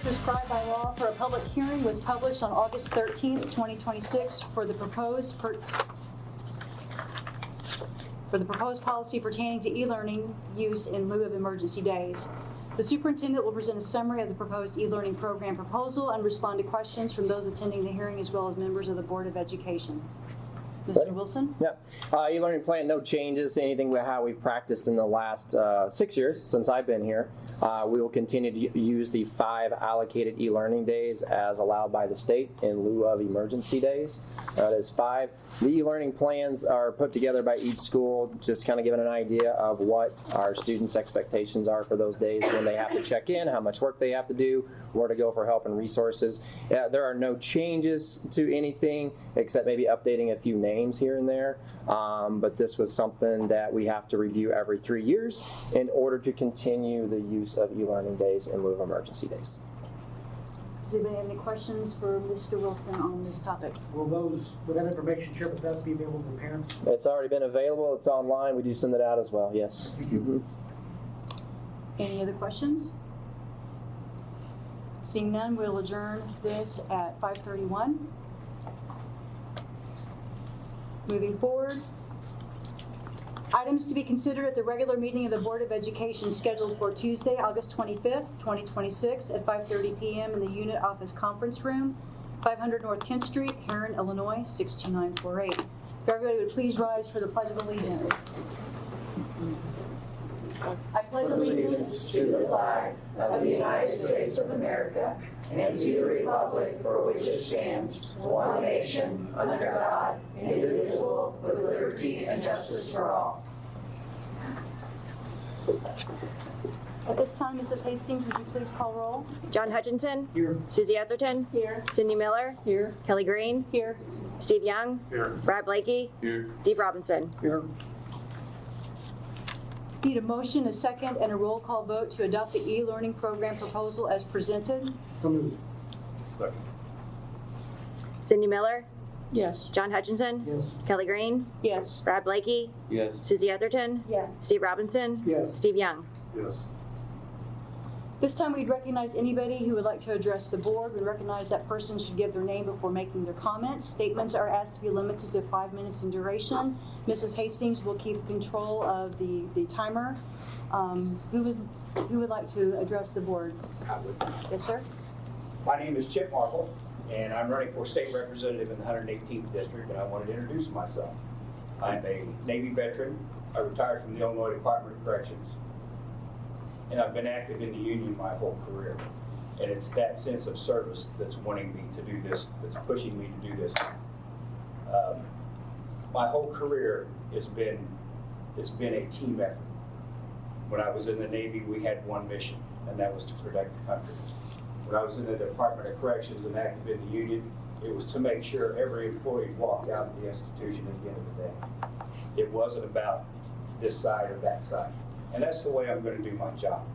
prescribed by law for a public hearing was published on August 13th, 2026 for the proposed policy pertaining to e-learning use in lieu of emergency days. The superintendent will present a summary of the proposed e-learning program proposal and respond to questions from those attending the hearing as well as members of the Board of Education. Mr. Wilson? Yeah. E-learning plan, no changes to anything with how we've practiced in the last 6 years since I've been here. We will continue to use the 5 allocated e-learning days as allowed by the state in lieu of emergency days. That is 5. The e-learning plans are put together by each school, just kind of giving an idea of what our students' expectations are for those days, when they have to check in, how much work they have to do, where to go for help and resources. There are no changes to anything except maybe updating a few names here and there, but this was something that we have to review every 3 years in order to continue the use of e-learning days in lieu of emergency days. Does anybody have any questions for Mr. Wilson on this topic? Will that information shared with us be available to parents? It's already been available. It's online. We do send it out as well, yes. Mm-hmm. Any other questions? Seeing none, we'll adjourn this at 5:31. Moving forward, items to be considered at the regular meeting of the Board of Education scheduled for Tuesday, August 25th, 2026 at 5:30 p.m. in the Unit Office Conference Room, 500 North 10th Street, Herrin, Illinois, 62948. If everybody would please rise for the Pledge of Allegiance. I pledge allegiance to the flag of the United States of America and to the republic for which it stands, one nation, under God, indivisible, with liberty and justice for all. At this time, Mrs. Hastings, would you please call roll? John Hutchinson. Here. Susie Etherton. Here. Cindy Miller. Here. Kelly Green. Here. Steve Young. Here. Brad Blakey. Here. Steve Robinson. Here. Need a motion, a second, and a roll call vote to adopt the e-learning program proposal as presented. So moved. Second. Cindy Miller. Yes. John Hutchinson. Yes. Kelly Green. Yes. Brad Blakey. Yes. Susie Etherton. Yes. Steve Robinson. Yes. Steve Young. Yes. This time we'd recognize anybody who would like to address the board. We recognize that person should give their name before making their comments. Statements are asked to be limited to 5 minutes in duration. Mrs. Hastings will keep control of the timer. Who would like to address the board? I would. Yes, sir. My name is Chip Markle, and I'm running for state representative in the 118th district, and I wanted to introduce myself. I'm a Navy veteran. I retired from the Illinois Department of Corrections, and I've been active in the Union my whole career. And it's that sense of service that's wanting me to do this, that's pushing me to do this. My whole career it's been a team effort. When I was in the Navy, we had one mission, and that was to protect the country. When I was in the Department of Corrections and active in the Union, it was to make sure every employee walked out of the institution at the end of the day. It wasn't about this side or that side. And that's the way I'm going to do my job.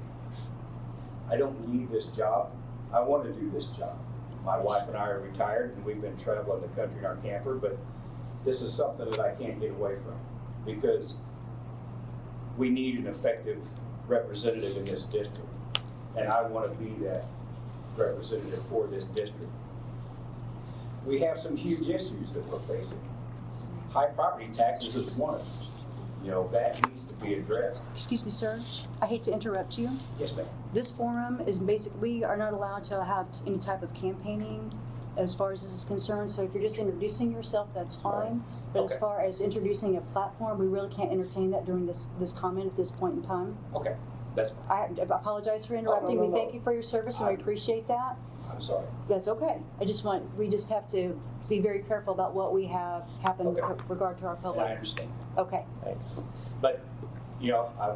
I don't need this job. I want to do this job. My wife and I are retired, and we've been traveling the country in our camper, but this is something that I can't get away from because we need an effective representative in this district. And I want to be that representative for this district. We have some huge issues that we're facing. High property taxes is one of them. You know, that needs to be addressed. Excuse me, sir. I hate to interrupt you. Yes, ma'am. This forum is we are not allowed to have any type of campaigning as far as this is concerned. So if you're just introducing yourself, that's fine. But as Okay. far as introducing a platform, we really can't entertain that during this comment at this point in time. Okay, that's fine. I apologize for interrupting. no, We no. thank you for your service and we appreciate that. I'm sorry. That's okay. We just have to be very careful about what we have happen Okay. with regard to our And public. I understand. Okay. Thanks. But, you know, I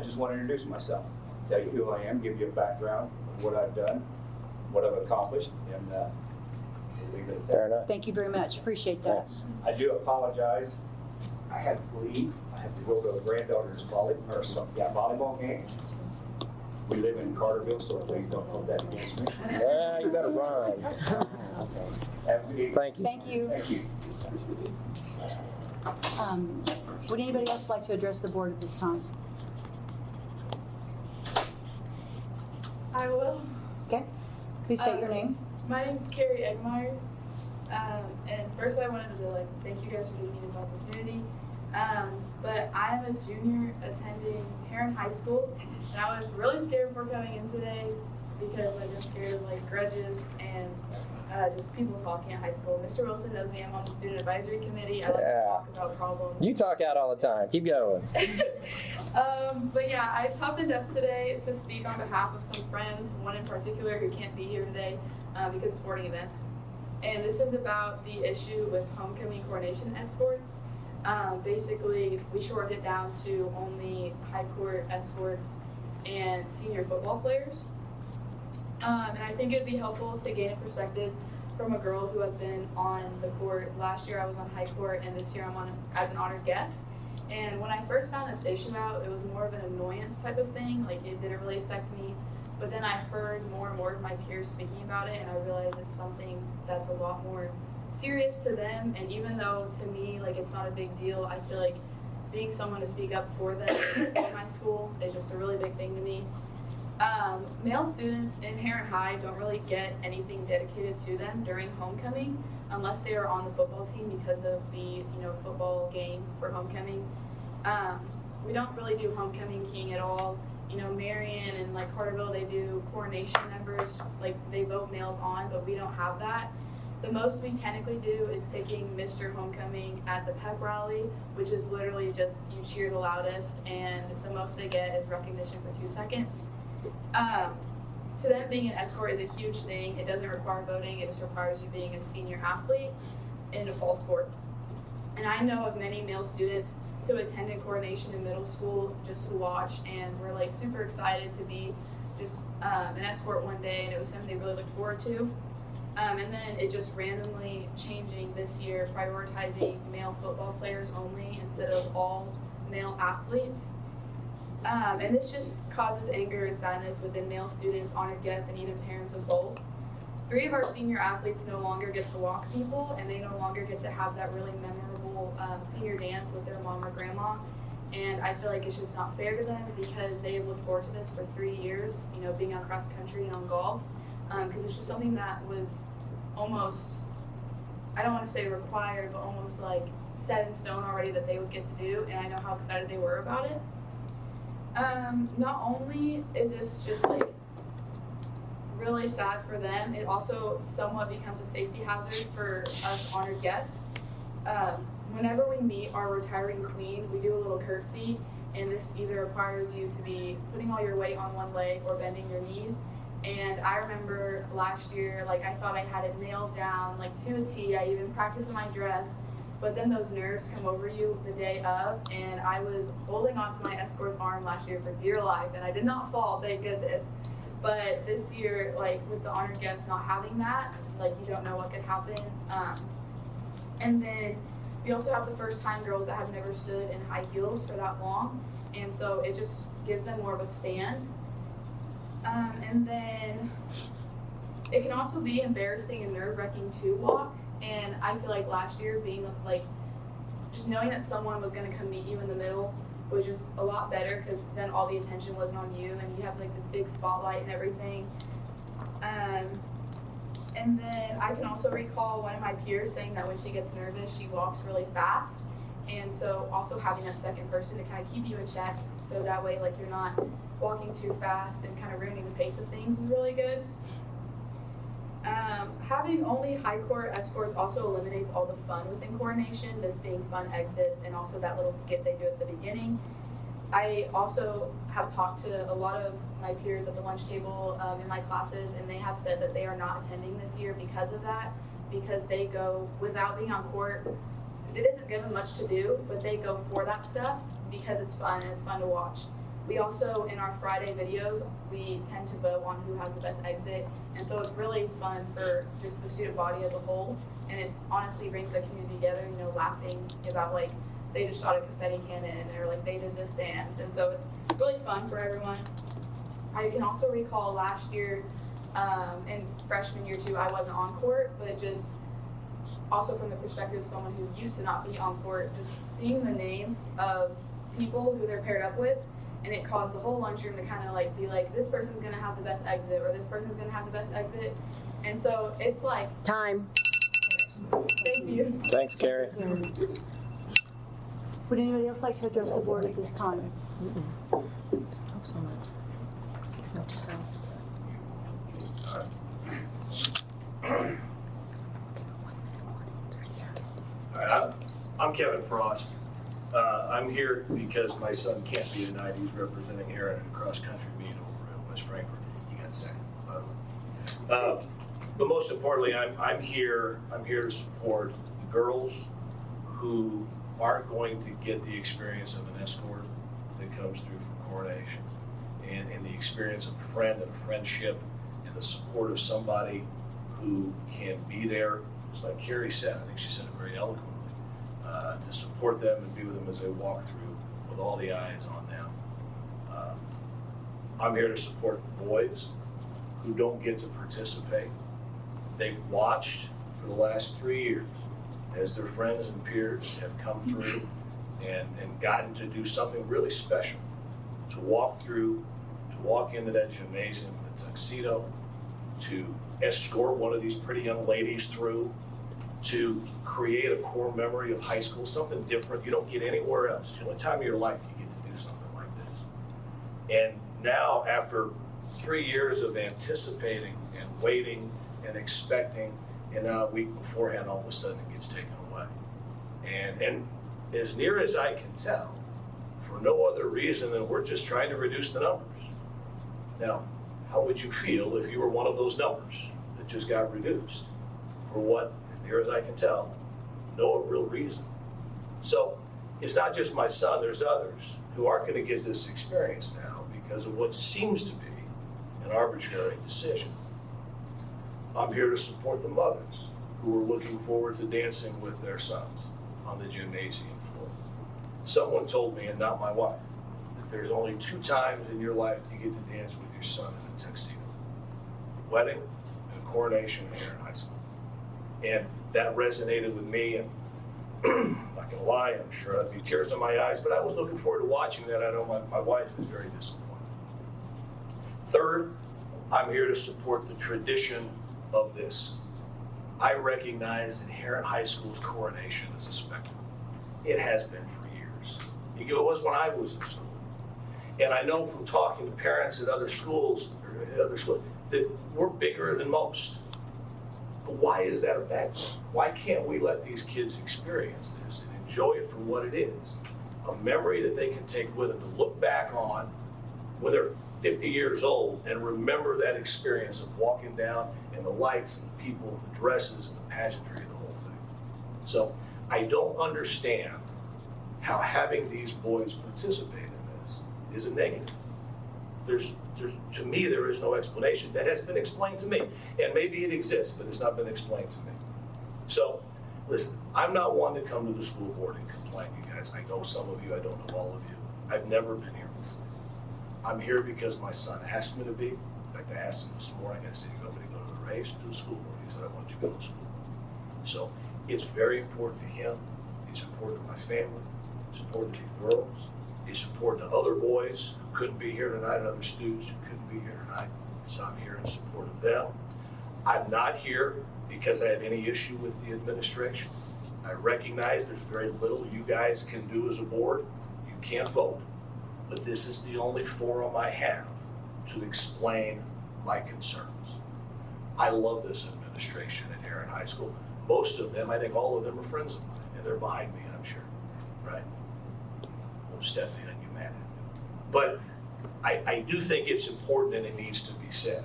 just want to introduce myself, tell you who I am, give you a background of what I've done, what I've accomplished, and we'll leave it at Fair that. enough. Thank you very much. Appreciate that. Thanks. I do apologize. I have to leave. I have to go to a granddaughter's volleyball game. We live in Carterville, so please don't hold that against me. Yeah, you better run. Have a good evening. Thank you. Thank you. Thank you. Would anybody else like to address the board at this time? I will. Okay, please state your name. My name's Carrie Egmeyer, and first I wanted to thank you guys for giving me this opportunity. But I am a junior attending Herrin High School, and I was really scared before coming in today because I've been scared of grudges and just people talking at high school. Mr. Wilson knows me. I'm on the student advisory committee. I like to talk about problems. You talk out all the time. Keep going. But yeah, I toughened up today to speak on behalf of some friends, one in particular who can't be here today because of sporting events. And this is about the issue with homecoming coronation escorts. Basically, we shortened it down to only high court escorts and senior football players. And I think it'd be helpful to gain a perspective from a girl who has been on the court. Last year I was on high court, and this year I'm on as an honored guest. And when I first found this issue out, it was more of an annoyance type of thing. It didn't really affect me. But then I heard more and more of my peers speaking about it, and I realized it's something that's a lot more serious to them. And even though to me, it's not a big deal, I feel like being someone to speak up for them for my school is just a really big thing to me. Male students in Herrin High don't really get anything dedicated to them during homecoming unless they are on the football team because of the football game for homecoming. We don't really do homecoming king at all. Marion and Carterville, they do coronation members, they vote males on, but we don't have that. The most we technically do is picking Mr. Homecoming at the pep rally, which is literally just you cheer the loudest, and the most they get is recognition for 2 seconds. To them, being an escort is a huge thing. It doesn't require voting, it just requires you being a senior athlete in a fall sport. And I know of many male students who attended coronation in middle school just to watch and were super excited to be just an escort one day, and it was something they really looked forward to. And then it just randomly changing this year, prioritizing male football players only instead of all male athletes. And this just causes anger and sadness within male students, honored guests, and even parents of both. 3 of our senior athletes no longer get to walk people, and they no longer get to have that really memorable senior dance with their mom or grandma. And I feel like it's just not fair to them because they looked forward to this for 3 years, being on cross country and on golf. Because it's just something that was almost, I don't want to say required, but almost set in stone already that they would get to do, and I know how excited they were about it. Not only is this just really sad for them, it also somewhat becomes a safety hazard for us honored guests. Whenever we meet our retiring queen, we do a little curtsy, and this either requires you to be putting all your weight on one leg or bending your knees. And I remember last year, I thought I had it nailed down, to a T. I even practiced in my dress, but then those nerves come over you the day of, and I was holding onto my escort's arm last year for dear life, and I did not fall, thank goodness. But this year, with the honored guests not having that, you don't know what could happen. And then we also have the first time girls that have never stood in high heels for that long, and so it just gives them more of a stand. And then it can also be embarrassing and nerve-wracking to walk. And I feel like last year being just knowing that someone was going to come meet you in the middle was just a lot better because then all the attention wasn't on you and you have this big spotlight and everything. And then I can also recall one of my peers saying that when she gets nervous, she walks really fast. And so also having that second person to kind of keep you in check so that way you're not walking too fast and kind of ruining the pace of things is really good. Having only high court escorts also eliminates all the fun within coronation, this being fun exits and also that little skit they do at the beginning. I also have talked to a lot of my peers at the lunch table in my classes, and they have said that they are not attending this year because of that, because they go without being on court. It isn't given much to do, but they go for that stuff because it's fun and it's fun to watch. We also, in our Friday videos, we tend to vote on who has the best exit, and so it's really fun for just the student body as a whole, and it honestly brings the community together, laughing about they just shot a confetti cannon, or they did this dance, and so it's really fun for everyone. I can also recall last year, in freshman year too, I wasn't on court, but just also from the perspective of someone who used to not be on court, just seeing the names of people who they're paired up with, and it caused the whole lunchroom to kind of like be like, this person's gonna have the best exit, or this person's gonna have the best exit. And so it's like, Time. thank you. Thanks, Carrie. Would anybody else like to address the board at this time? All right, I'm Kevin Frost. I'm here because my son can't be tonight. He's representing Herrin in a cross-country meet over in West Frankfort. He got second, by the way. But most importantly, I'm here to support the girls who aren't going to get the experience of an escort that comes through from coronation, and the experience of a friend and a friendship and the support of somebody who can be there, just like Carrie said. I think she said it very eloquently, to support them and be with them as they walk through with all the eyes on them. I'm here to support the boys who don't get to participate. They've watched for the last 3 years as their friends and peers have come through and gotten to do something really special, to walk into that gymnasium in a tuxedo, to escort one of these pretty young ladies through, to create a core memory of high school, something different you don't get anywhere else. It's the only time of your life you get to do something like this. And now, after 3 years of anticipating and waiting and expecting, and now a week beforehand, all of a sudden it gets taken away. And as near as I can tell, for no other reason than we're just trying to reduce the numbers. Now, how would you feel if you were one of those numbers that just got reduced? For what, as near as I can tell, no real reason. So it's not just my son, there's others who aren't going to get this experience now because of what seems to be an arbitrary decision. I'm here to support the mothers who are looking forward to dancing with their sons on the gymnasium floor. Someone told me, and not my wife, that there's only 2 times in your life you get to dance with your son in a tuxedo: a wedding and a coronation here in high school. And that resonated with me, and I'm not gonna lie, I'm sure I'd be tears in my eyes, but I was looking forward to watching that. I know my wife is very disappointed. Third, I'm here to support the tradition of this. I recognize that Herrin High School's coronation is a spectacle. It has been for years. It was when I was in school. And I know from talking to parents at other schools, that we're bigger than most. But why is that a bad thing? Why can't we let these kids experience this and enjoy it for what it is? A memory that they can take with them to look back on when they're 50 years old and remember that experience of walking down and the lights and the people and the dresses and the pageantry and the whole thing. So I don't understand how having these boys participate in this is a negative. To me, there is no explanation that has been explained to me. And maybe it exists, but it's not been explained to me. So, listen, I'm not one to come to the school board and complain, you guys. I know some of you, I don't know all of you. I've never been here before. I'm here because my son asked me to be. In fact, I asked him this morning, I said, you want me to go to the race or to the school board? He said, I want you to go to the school board. So, it's very important to him. It's important to my family. It's important to these girls. It's important to other boys who couldn't be here tonight and other students who couldn't be here tonight. So I'm here in support of them. I'm not here because I have any issue with the administration. I recognize there's very little you guys can do as a board. You can't vote. But this is the only forum I have to explain my concerns. I love this administration at Herrin High School. Most of them, I think all of them are friends of mine, and they're behind me, I'm sure, right? Well, Stephanie doesn't get mad at me. But I do think it's important and it needs to be said.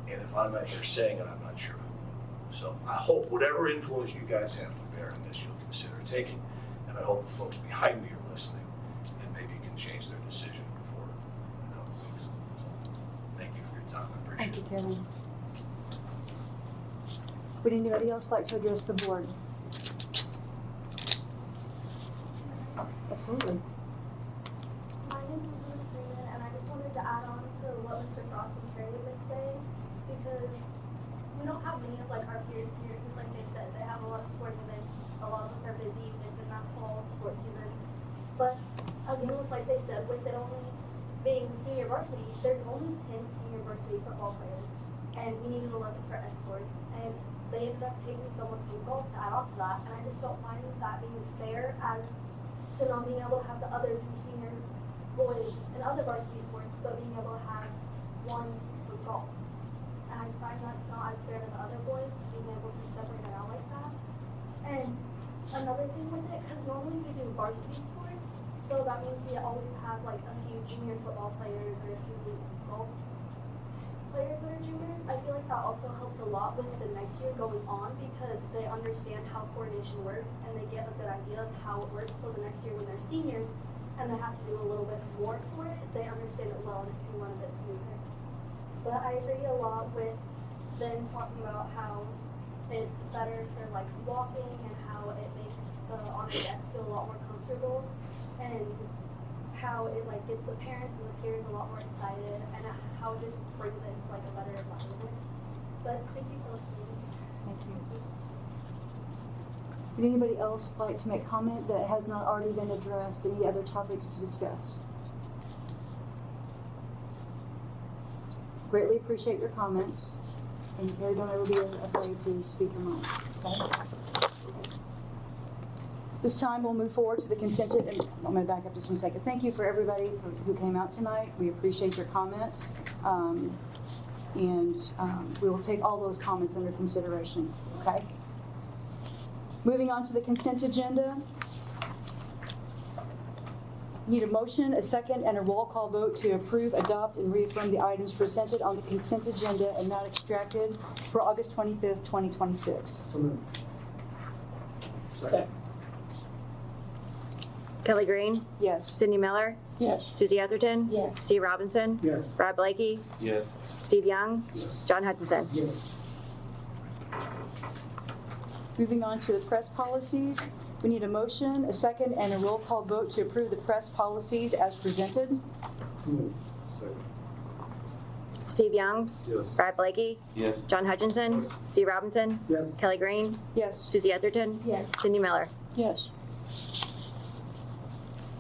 And if I'm not here saying it, I'm not sure who will. So I hope whatever influence you guys have to bear in this, you'll consider taking. And I hope the folks behind me are listening and maybe can change their decision before a couple weeks. So thank you for your time. I appreciate it. Thank you, Kevin. Would anybody else like to address the board? Absolutely. My name's Elizabeth Freeman, and I just wanted to add on to what Mr. Frost and Carrie have been saying, because we don't have many of our peers here, because like they said, they have a lot of sports events, a lot of us are busy, it's in that fall sports season. But again, with like they said, with it only being senior varsity, there's only 10 senior varsity football players, and we needed 11 for escorts, and they ended up taking someone from golf to add on to that, and I just don't find that being fair as to not being able to have the other 3 senior boys in other varsity sports, but being able to have one for golf. And I find that's not as fair to the other boys, being able to separate it out like that. And another thing with it, because normally we do varsity sports, so that means we always have like a few junior football players or a few golf players that are juniors. I feel like that also helps a lot with the next year going on because they understand how coordination works and they get a good idea of how it works. So the next year when they're seniors and they have to do a little bit more for it, they understand it well and it can run a bit smoother. But I agree a lot with them talking about how it's better for like walking and how it makes the honor guests feel a lot more comfortable and how it like gets the parents and the peers a lot more excited and how it just brings it into like a better environment. But thank you for listening. Thank you. Would anybody else like to make comment that has not already been addressed? Any other topics to discuss? Greatly appreciate your comments. And Carrie, don't ever be afraid to speak your mind. Okay? This time we'll move forward to the consent. And I'm going to back up just 1 second. Thank you for everybody who came out tonight. We appreciate your comments. We will take all those comments under consideration. Okay? Moving on to the consent agenda. Need a motion, a second, and a roll call vote to approve, adopt, and reaffirm the items presented on the consent agenda and not extracted for August 25th, 2026. So moved. Second. Kelly Green, Yes. Cindy Miller, Yes. Susie Etherton, Yes. Steve Robinson, Yes. Brad Blakey, Yes. Steve Young, John Hutchinson. Yes. Moving on to the press policies. We need a motion, a second, and a roll call vote to approve the press policies as presented. So moved. Second. Steve Young, Yes. Brad Blakey, Yes. John Hutchinson, Steve Robinson, Yes. Kelly Green, Yes. Susie Etherton, Yes. Cindy Miller. Yes.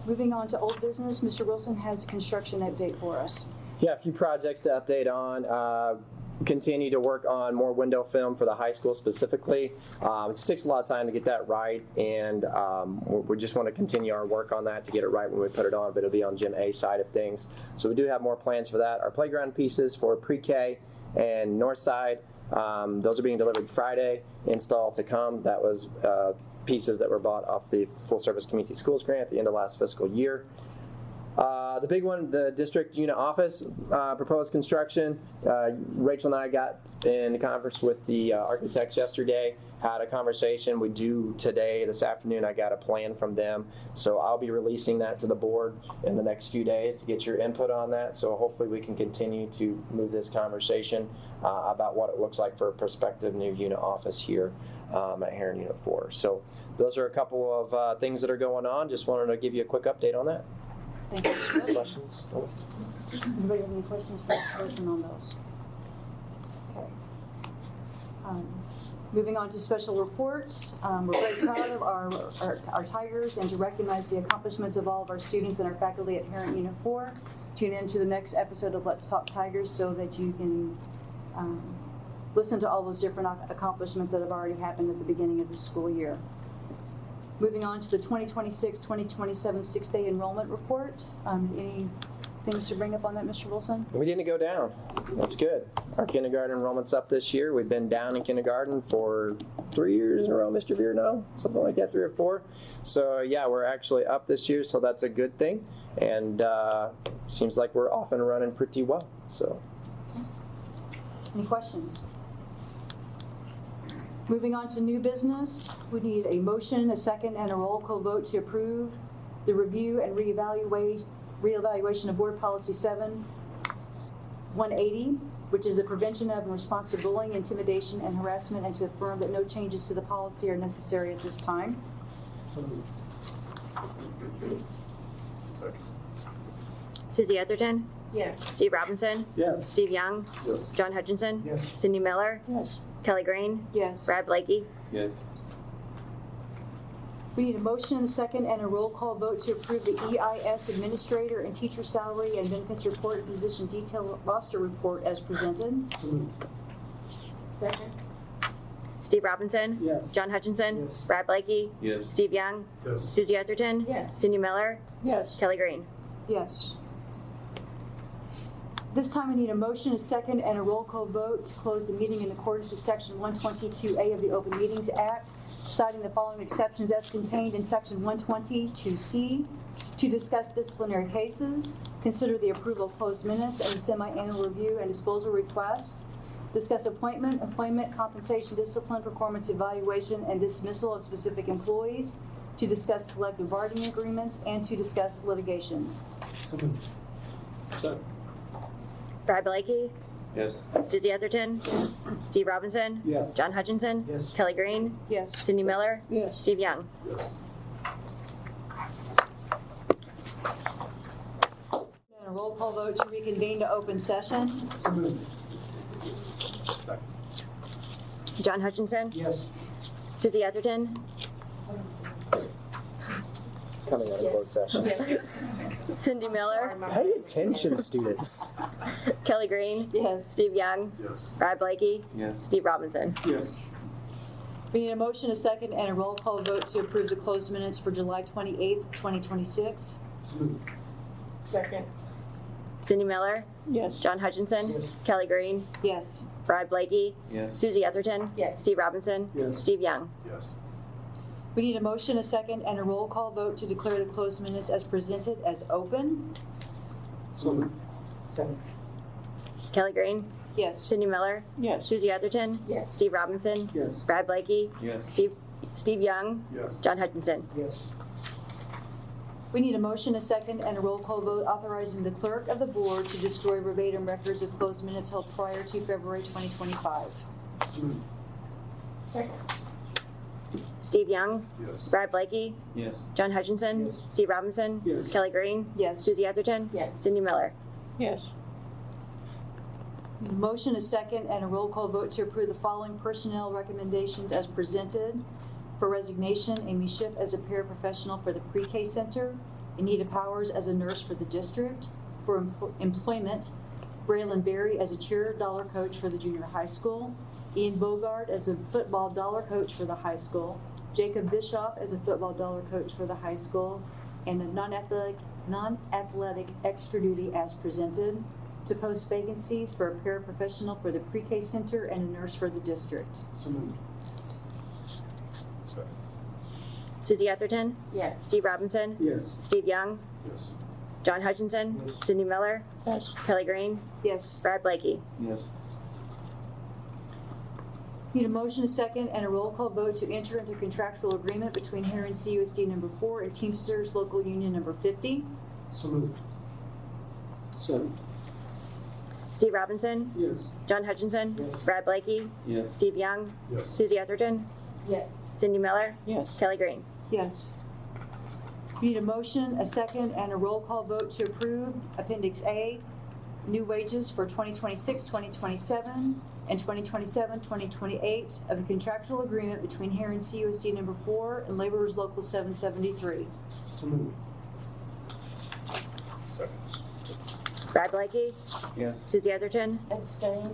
Moving on to old business, Mr. Wilson has a construction update for us. Yeah, a few projects to update on. Continue to work on more window film for the high school specifically. It just takes a lot of time to get that right, and we just want to continue our work on that to get it right when we put it on, but it'll be on Gym A side of things. So we do have more plans for that. Our playground pieces for pre-K and north side, those are being delivered Friday, install to come. That was pieces that were bought off the Full Service Community Schools grant at the end of last fiscal year. The big one, the district unit office proposed construction. Rachel and I got in conference with the architects yesterday, had a conversation. We do today, this afternoon, I got a plan from them. So I'll be releasing that to the board in the next few days to get your input on that. So hopefully we can continue to move this conversation about what it looks like for a prospective new unit office here at Herrin Unit 4. So those are a couple of things that are going on. Just wanted to give you a quick update on that. Thank you, Mr. Wilson. Questions? No? Anybody have any questions for Mr. Wilson on those? Okay. Moving on to special reports. We're very proud of our Tigers and to recognize the accomplishments of all of our students and our faculty at Herrin Unit 4. Tune in to the next episode of Let's Talk Tigers so that you can listen to all those different accomplishments that have already happened at the beginning of the school year. Moving on to the 2026-2027 six-day enrollment report. Any things to bring up on that, Mr. Wilson? We didn't go down. That's good. Our kindergarten enrollment's up this year. We've been down in kindergarten for 3 years in a row, Mr. Veer, no? Something like that, 3 or 4. So yeah, we're actually up this year, so that's a good thing. And seems like we're off and running pretty well. So. Any questions? Moving on to new business, we need a motion, a second, and a roll call vote to approve the review and reevaluation of Board Policy 7-180, which is the prevention of and response to bullying, intimidation, and harassment, and to affirm that no changes to the policy are necessary at this time. So moved. Second. Susie Etherton, Yes. Steve Robinson, Yes. Steve Young, Yes. John Hutchinson, Yes. Cindy Miller, Yes. Kelly Green, Yes. Brad Blakey, Yes. We need a motion and a second and a roll call vote to approve the EIS administrator and teacher salary and benefits report and position detail roster report as presented. So moved. Second. Steve Robinson? Yes. John Hutchinson? Yes. Brad Blakey? Yes. Steve Young? Yes. Susie Etherton? Yes. Cindy Miller? Yes. Kelly Green? Yes. This time I need a motion, a second, and a roll call vote to close the meeting in accordance with Section 122A of the Open Meetings Act, citing the following exceptions as contained in Section 122C, to discuss disciplinary cases, consider the approval of closed minutes and the semi-annual review and disposal request, discuss appointment, employment, compensation, discipline, performance evaluation, and dismissal of specific employees, to discuss collective bargaining agreements, and to discuss litigation. So moved. Second. Brad Blakey? Yes. Susie Etherton? Yes. Steve Robinson? Yes. John Hutchinson? Yes. Kelly Green? Yes. Cindy Miller? Yes. Steve Young? Yes. And a roll call vote to reconvene to open session. So moved. Second. John Hutchinson? Yes. Susie Etherton? Coming out of closed session. Yes. Cindy Miller? Pay attention, students. Kelly Green? Yes. Steve Young? Yes. Brad Blakey? Yes. Steve Robinson? Yes. We need a motion, a second, and a roll call vote to approve the closed minutes for July 28th, 2026. So moved. Second. Cindy Miller? Yes. John Hutchinson? Yes. Kelly Green? Yes. Brad Blakey? Yes. Susie Etherton? Yes. Steve Robinson? Yes. Steve Young? Yes. We need a motion, a second, and a roll call vote to declare the closed minutes as presented as open. So moved. Second. Kelly Green? Yes. Cindy Miller? Yes. Susie Etherton? Yes. Steve Robinson? Yes. Brad Blakey? Yes. Steve Young? Yes. John Hutchinson? Yes. We need a motion, a second, and a roll call vote authorizing the clerk of the board to destroy verbatim records of closed minutes held prior to February 2025. So moved. Second. Steve Young? Yes. Brad Blakey? Yes. John Hutchinson? Yes. Steve Robinson? Yes. Kelly Green? Yes. Susie Etherton? Yes. Cindy Miller? Yes. Need a motion, a second, and a roll call vote to approve the following personnel recommendations as presented. For resignation, Amy Schiff as a paraprofessional for the pre-K center, Anita Powers as a nurse for the district. For employment, Braylon Berry as a cheer dollar coach for the junior high school, Ian Bogart as a football dollar coach for the high school, Jacob Bischoff as a football dollar coach for the high school, and a non-athletic extra duty as presented. To post vacancies for a paraprofessional for the pre-K center and a nurse for the district. So moved. Second. Susie Etherton? Yes. Steve Robinson? Yes. Steve Young? Yes. John Hutchinson? Yes. Cindy Miller? Yes. Kelly Green? Yes. Brad Blakey? Yes. Need a motion, a second, and a roll call vote to enter into contractual agreement between Herrin CUSD number 4 and Teamsters Local Union number 50. So moved. Second. Steve Robinson? Yes. John Hutchinson? Yes. Brad Blakey? Yes. Steve Young? Yes. Susie Etherton? Yes. Cindy Miller? Yes. Kelly Green? Yes. Need a motion, a second, and a roll call vote to approve Appendix A, new wages for 2026, 2027, and 2027, 2028 of the contractual agreement between Herrin CUSD number 4 and Laborers Local 773. So moved. Second. Brad Blakey? Yes. Susie Etherton? Abstain.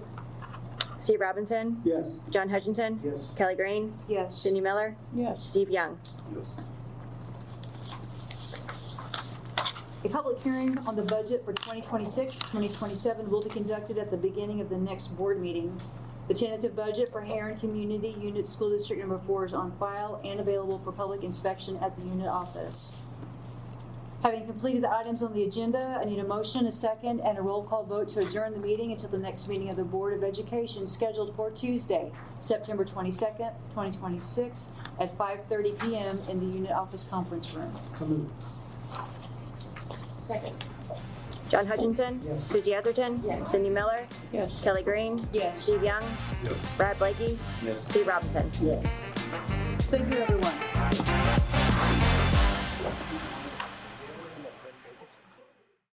Steve Robinson? Yes. John Hutchinson? Yes. Kelly Green? Yes. Cindy Miller? Yes. Steve Young? Yes. A public hearing on the budget for 2026, 2027 will be conducted at the beginning of the next board meeting. The tentative budget for Herrin Community Unit School District number 4 is on file and available for public inspection at the unit office. Having completed the items on the agenda, I need a motion, a second, and a roll call vote to adjourn the meeting until the next meeting of the Board of Education scheduled for Tuesday, September 22nd, 2026 at 5:30 p.m. in the unit office conference room. So moved. Second. John Hutchinson? Yes. Susie Etherton? Yes. Cindy Miller? Yes. Kelly Green? Yes. Steve Young? Yes. Brad Blakey? Yes. Steve Robinson? Yes. Thank you, everyone.